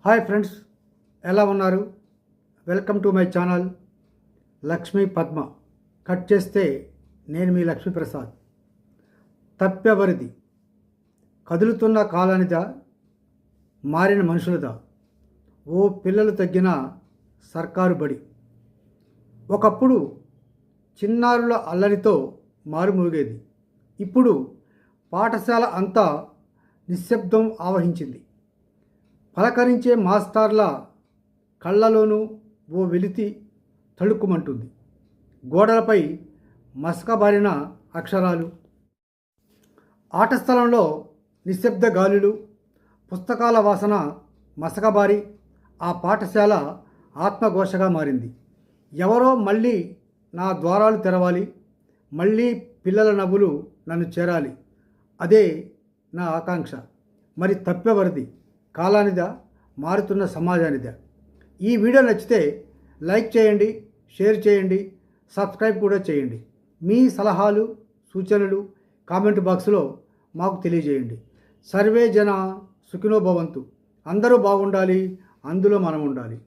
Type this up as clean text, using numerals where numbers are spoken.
Hi friends, ఎలా ఉన్నారు? Welcome to my channel Lakshmi Padma. Cut చేస్తే నేను మీ లక్ష్మీప్రసాద్. తప్పెవరిది? కదులుతున్న కాలానిదా, మారిన మనుషులదా? ఓ పిల్లలు తగ్గిన సర్కారు బడి. ఒకప్పుడు చిన్నారుల అల్లరితో మారుమోగేది. ఇప్పుడు పాఠశాల అంతా నిశ్శబ్దం ఆవహించింది. పలకరించే మాస్టర్ల కళ్ళలోనూ ఓ వెలితి తళుక్కుమంటుంది. గోడలపై మసకబారిన అక్షరాలు, ఆటస్థలంలో నిశ్శబ్ద గాలులు, పుస్తకాల వాసన మసకబారి ఆ పాఠశాల ఆత్మఘోషగా మారింది. ఎవరో మళ్ళీ నా ద్వారాలు తెరవాలి, మళ్ళీ పిల్లల నవ్వులు నన్ను చేరాలి. అదే నా ఆకాంక్ష. మరి తప్పెవరిది? కాలానిదా, మారుతున్న సమాజానిదా? ఈ వీడియో నచ్చితే లైక్ చేయండి, షేర్ చేయండి, సబ్స్క్రైబ్ కూడా చేయండి. మీ సలహాలు సూచనలు కామెంట్ బాక్స్లో మాకు తెలియజేయండి. సర్వే జన సుఖినో భవంతు. అందరూ బాగుండాలి, అందులో మనం ఉండాలి.